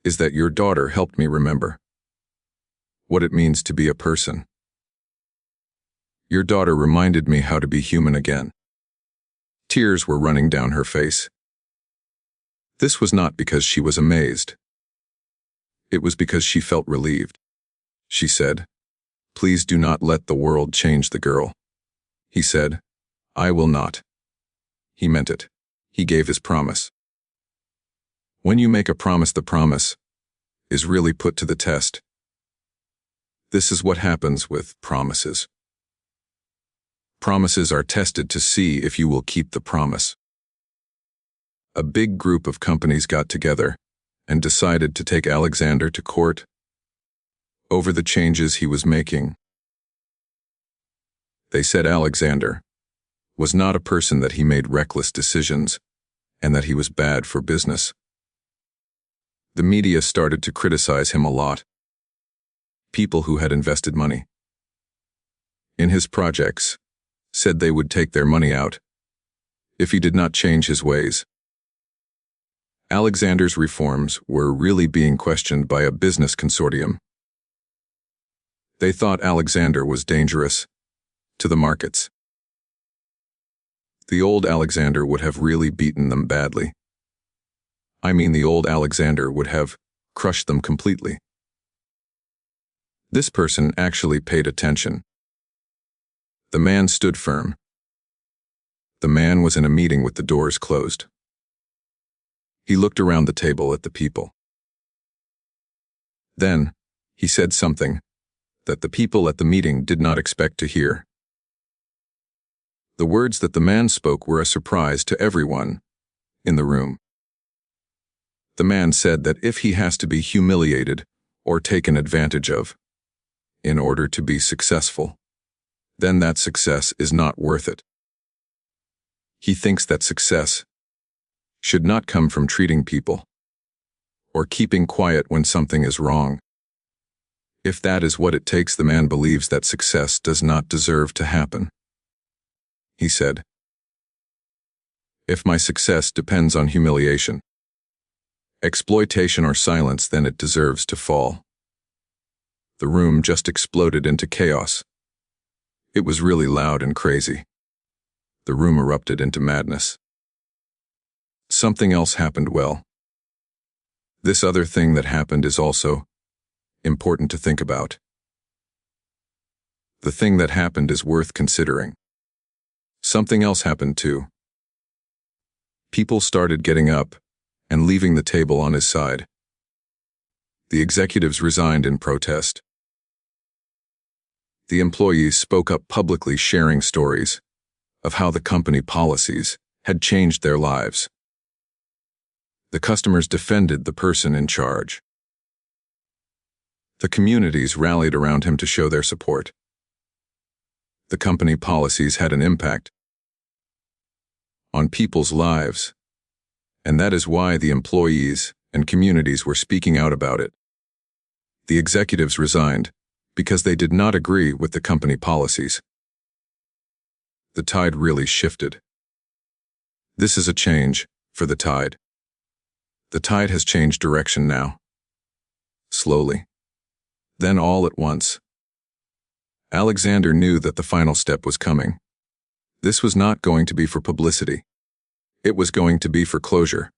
is that your daughter helped me remember what it means to be a person. Your daughter reminded me how to be human again." Tears were running down her face. This was not because she was amazed. It was because she felt relieved. She said, "Please do not let the world change the girl." He said, "I will not." He meant it. He gave his promise. When you make a promise, the promise is really put to the test. This is what happens with promises. Promises are tested to see if you will keep the promise. A big group of companies got together and decided to take Alexander to court over the changes he was making. They said Alexander was not a person, that he made reckless decisions, and that he was bad for business. The media started to criticize him a lot. People who had invested money in his projects said they would take their money out if he did not change his ways. Alexander's reforms were really being questioned by a business consortium. They thought Alexander was dangerous to the markets. The old Alexander would have really beaten them badly. I mean, the old Alexander would have crushed them completely. This person actually paid attention. The man stood firm. The man was in a meeting with the doors closed. He looked around the table at the people. Then, he said something that the people at the meeting did not expect to hear. The words that the man spoke were a surprise to everyone in the room. The man said that if he has to be humiliated or taken advantage of in order to be successful, then that success is not worth it. He thinks that success should not come from treating people or keeping quiet when something is wrong. If that is what it takes, the man believes that success does not deserve to happen. He said, "If my success depends on humiliation, exploitation, or silence, then it deserves to fall." The room just exploded into chaos. It was really loud and crazy. The room erupted into madness. Something else happened. Well, this other thing that happened is also important to think about. The thing that happened is worth considering. Something else happened too. People started getting up and leaving the table on his side. The executives resigned in protest. The employees spoke up publicly, sharing stories of how the company policies had changed their lives. The customers defended the person in charge. The communities rallied around him to show their support. The company policies had an impact on people's lives, and that is why the employees and communities were speaking out about it. The executives resigned because they did not agree with the company policies. The tide really shifted. This is a change for the tide. The tide has changed direction now. Slowly. Then all at once. Alexander knew that the final step was coming. This was not going to be for publicity. It was going to be for closure.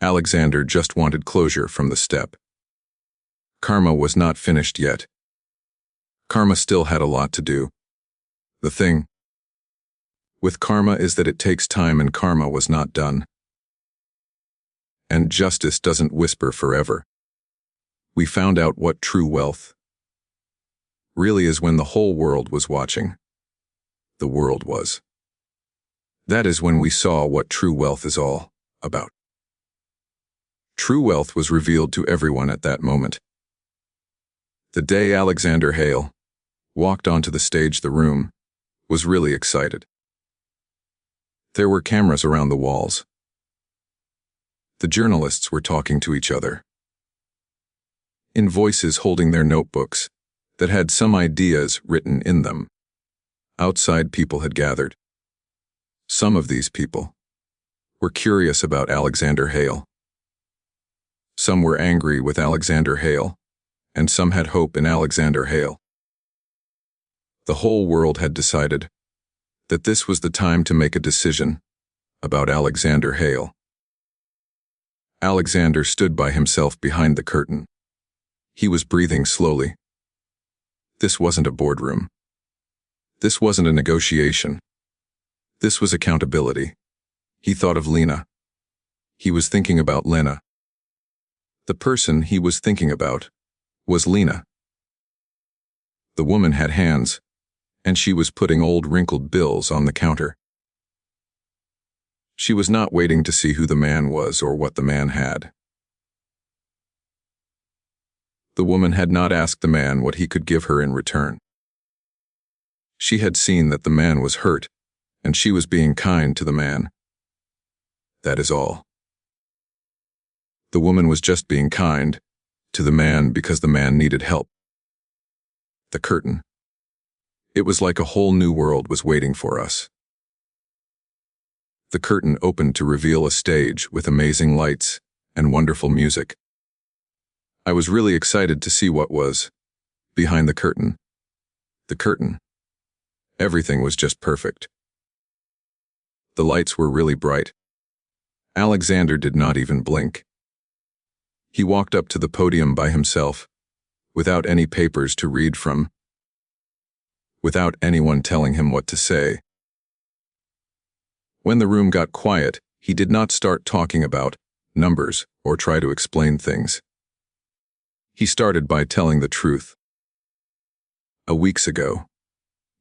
Alexander just wanted closure from the step. Karma was not finished yet. Karma still had a lot to do. The thing with karma is that it takes time, and karma was not done. And justice doesn't whisper forever. We found out what true wealth really is when the whole world was watching. The world was. That is when we saw what true wealth is all about. True wealth was revealed to everyone at that moment. The day Alexander Hale walked onto the stage, the room was really excited. There were cameras around the walls. The journalists were talking to each other in voices, holding their notebooks that had some ideas written in them. Outside, people had gathered. Some of these people were curious about Alexander Hale. Some were angry with Alexander Hale, and some had hope in Alexander Hale. The whole world had decided that this was the time to make a decision about Alexander Hale. Alexander stood by himself behind the curtain. He was breathing slowly. This wasn't a boardroom. This wasn't a negotiation. This was accountability. He thought of Lena. He was thinking about Lena. The person he was thinking about was Lena. The woman had hands, and she was putting old wrinkled bills on the counter. She was not waiting to see who the man was or what the man had. The woman had not asked the man what he could give her in return. She had seen that the man was hurt, and she was being kind to the man. That is all. The woman was just being kind to the man because the man needed help. The curtain. It was like a whole new world was waiting for us. The curtain opened to reveal a stage with amazing lights and wonderful music. I was really excited to see what was behind the curtain. The curtain. Everything was just perfect. The lights were really bright. Alexander did not even blink. He walked up to the podium by himself, without any papers to read from, without anyone telling him what to say. When the room got quiet, he did not start talking about numbers or try to explain things. He started by telling the truth. Weeks ago,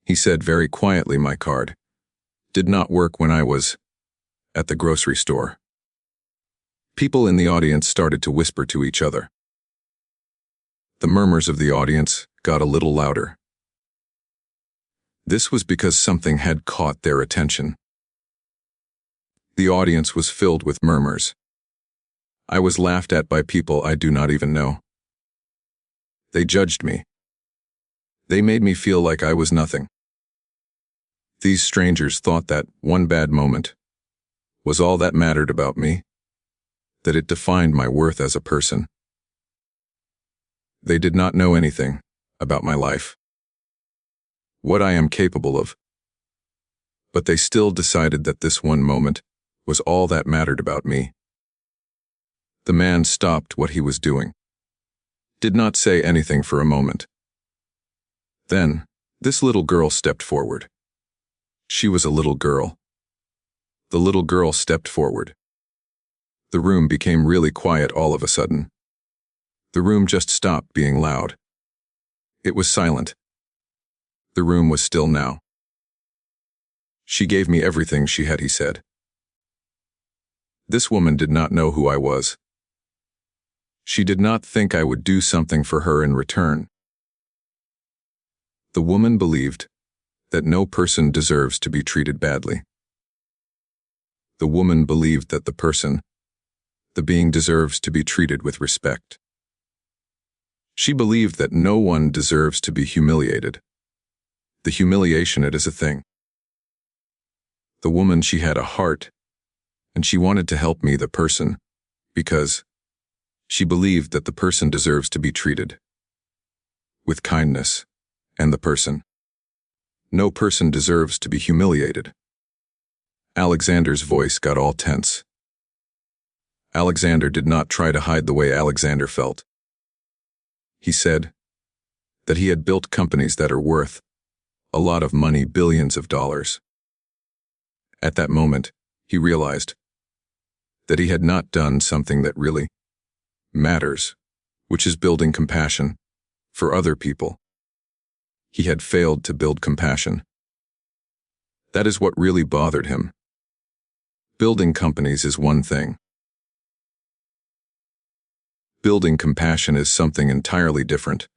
he said very quietly, my card did not work when I was at the grocery store. People in the audience started to whisper to each other. The murmurs of the audience got a little louder. This was because something had caught their attention. The audience was filled with murmurs. I was laughed at by people I do not even know. They judged me. They made me feel like I was nothing. These strangers thought that one bad moment was all that mattered about me, that it defined my worth as a person. They did not know anything about my life, what I am capable of. But they still decided that this one moment was all that mattered about me. The man stopped what he was doing, did not say anything for a moment. Then, this little girl stepped forward. She was a little girl. The little girl stepped forward. The room became really quiet all of a sudden. The room just stopped being loud. It was silent. The room was still now. She gave me everything she had, he said. This woman did not know who I was. She did not think I would do something for her in return. The woman believed that no person deserves to be treated badly. The woman believed that the being deserves to be treated with respect. She believed that no one deserves to be humiliated. The humiliation, it is a thing. The woman, she had a heart, and she wanted to help me, the person, because she believed that the person deserves to be treated with kindness, and the person. No person deserves to be humiliated. Alexander's voice got all tense. Alexander did not try to hide the way Alexander felt. He said that he had built companies that are worth a lot of money, billions of dollars. At that moment, he realized that he had not done something that really matters, which is building compassion for other people. He had failed to build compassion. That is what really bothered him. Building companies is one thing. Building compassion is something entirely different,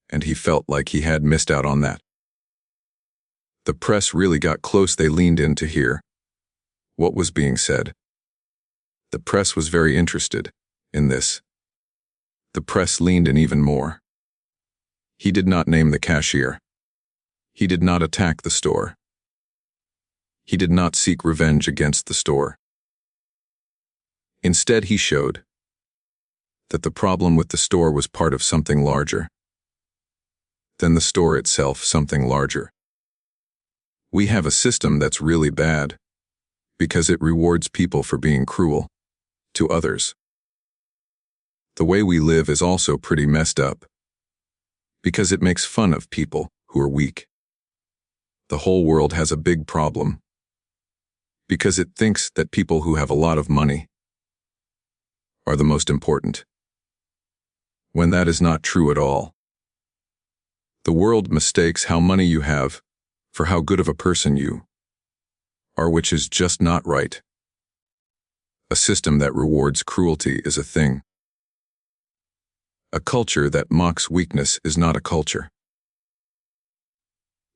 and he felt like he had missed out on that. The press really got close. They leaned in to hear what was being said. The press was very interested in this. The press leaned in even more. He did not name the cashier. He did not attack the store. He did not seek revenge against the store. Instead, he showed that the problem with the store was part of something larger than the store itself, something larger. We have a system that's really bad because it rewards people for being cruel to others. The way we live is also pretty messed up because it makes fun of people who are weak. The whole world has a big problem because it thinks that people who have a lot of money are the most important, when that is not true at all. The world mistakes how money you have for how good of a person you are, which is just not right. A system that rewards cruelty is a thing. A culture that mocks weakness is not a culture.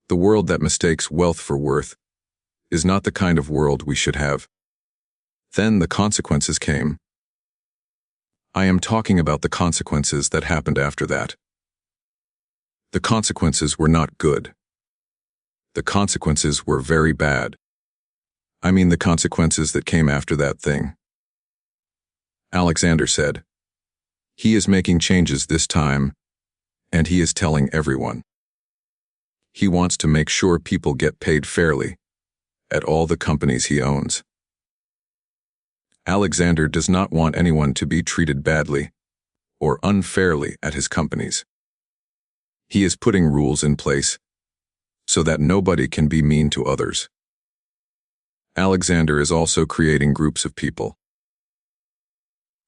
The world that mistakes wealth for worth is not the kind of world we should have. Then the consequences came. I am talking about the consequences that happened after that. The consequences were not good. The consequences were very bad. I mean the consequences that came after that thing. Alexander said, he is making changes this time, and he is telling everyone. He wants to make sure people get paid fairly at all the companies he owns. Alexander does not want anyone to be treated badly or unfairly at his companies. He is putting rules in place so that nobody can be mean to others. Alexander is also creating groups of people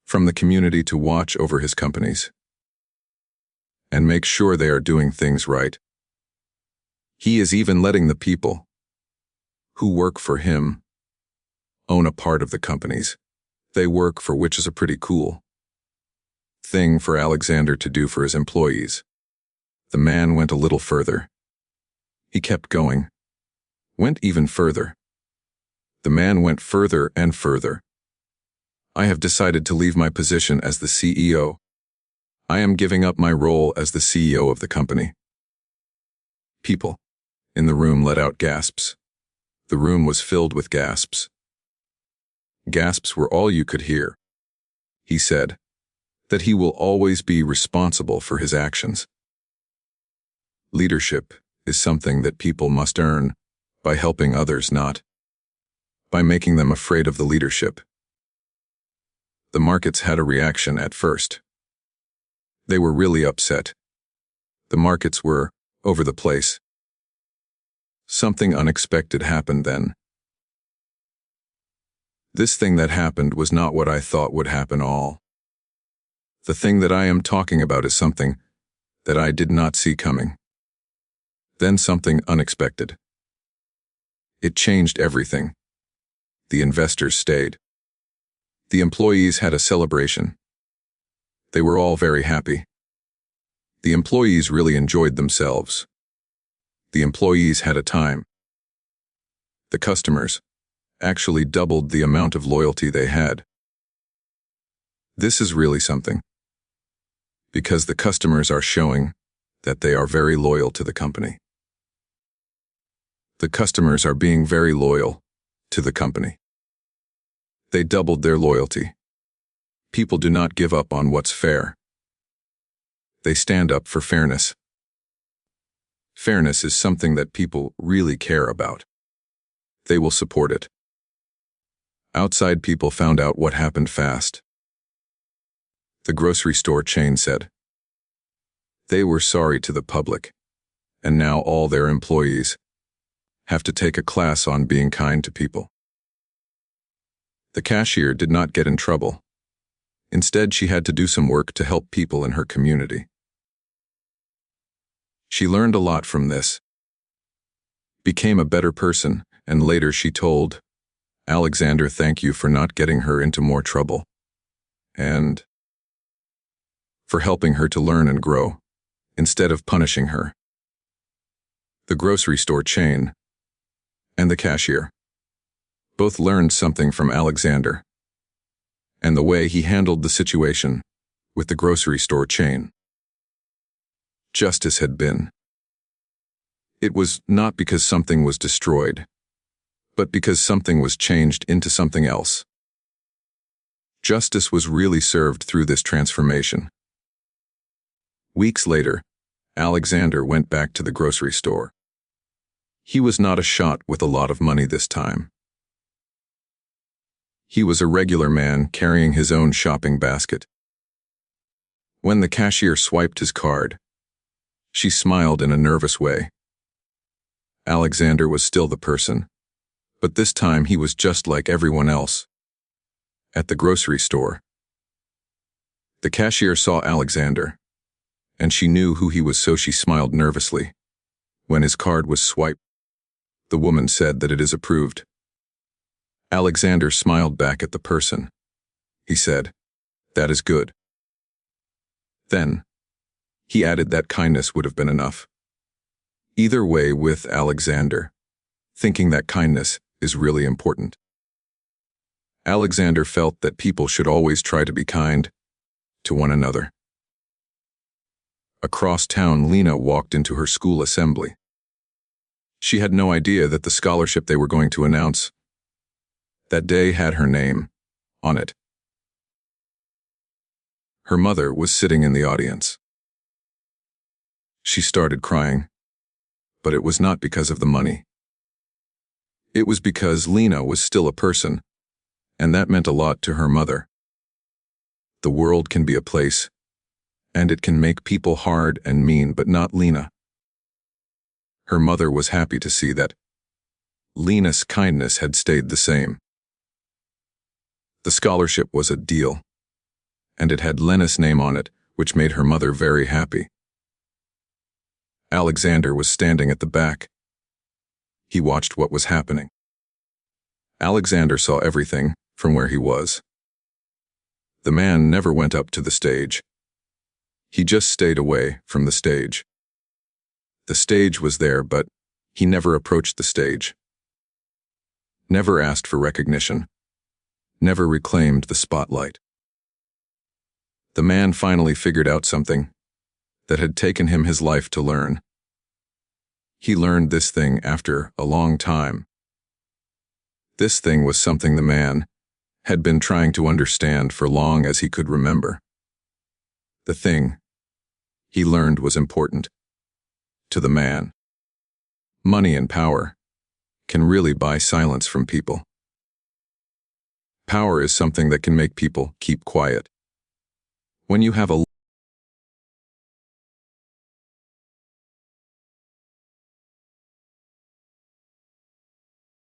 from the community to watch over his companies and make sure they are doing things right. He is even letting the people who work for him own a part of the companies they work for, which is a pretty cool thing for Alexander to do for his employees. The man went a little further. He kept going, went even further. The man went further and further. I have decided to leave my position as the CEO. I am giving up my role as the CEO of the company. People in the room let out gasps. The room was filled with gasps. Gasps were all you could hear. He said that he will always be responsible for his actions. Leadership is something that people must earn by helping others, not by making them afraid of the leadership. The markets had a reaction at first. They were really upset. The markets were over the place. Something unexpected happened then. This thing that happened was not what I thought would happen all. The thing that I am talking about is something that I did not see coming. Then something unexpected. It changed everything. The investors stayed. The employees had a celebration. They were all very happy. The employees really enjoyed themselves. The employees had a time. The customers actually doubled the amount of loyalty they had. This is really something, because the customers are showing that they are very loyal to the company. The customers are being very loyal to the company. They doubled their loyalty. People do not give up on what's fair. They stand up for fairness. Fairness is something that people really care about. They will support it. Outside people found out what happened fast. The grocery store chain said they were sorry to the public, and now all their employees have to take a class on being kind to people. The cashier did not get in trouble. Instead, she had to do some work to help people in her community. She learned a lot from this, became a better person, and later she told Alexander thank you for not getting her into more trouble, and for helping her to learn and grow, instead of punishing her. The grocery store chain and the cashier both learned something from Alexander and the way he handled the situation with the grocery store chain. Justice had been. It was not because something was destroyed, but because something was changed into something else. Justice was really served through this transformation. Weeks later, Alexander went back to the grocery store. He was not a shot with a lot of money this time. He was a regular man carrying his own shopping basket. When the cashier swiped his card, she smiled in a nervous way. Alexander was still the person, but this time he was just like everyone else. At the grocery store, the cashier saw Alexander, and she knew who he was, so she smiled nervously. When his card was swiped, the woman said that it is approved. Alexander smiled back at the person. He said, "That is good." Then, he added that kindness would have been enough. Either way with Alexander, thinking that kindness is really important. Alexander felt that people should always try to be kind to one another. Across town, Lena walked into her school assembly. She had no idea that the scholarship they were going to announce that day had her name on it. Her mother was sitting in the audience. She started crying, but it was not because of the money. It was because Lena was still a person, and that meant a lot to her mother. The world can be a place, and it can make people hard and mean, but not Lena. Her mother was happy to see that Lena's kindness had stayed the same. The scholarship was a deal, and it had Lena's name on it, which made her mother very happy. Alexander was standing at the back. He watched what was happening. Alexander saw everything from where he was. The man never went up to the stage. He just stayed away from the stage. The stage was there, but he never approached the stage. Never asked for recognition. Never reclaimed the spotlight. The man finally figured out something that had taken him his life to learn. He learned this thing after a long time. This thing was something the man had been trying to understand for long as he could remember. The thing he learned was important to the man. Money and power can really buy silence from people. Power is something that can make people keep quiet. When you have a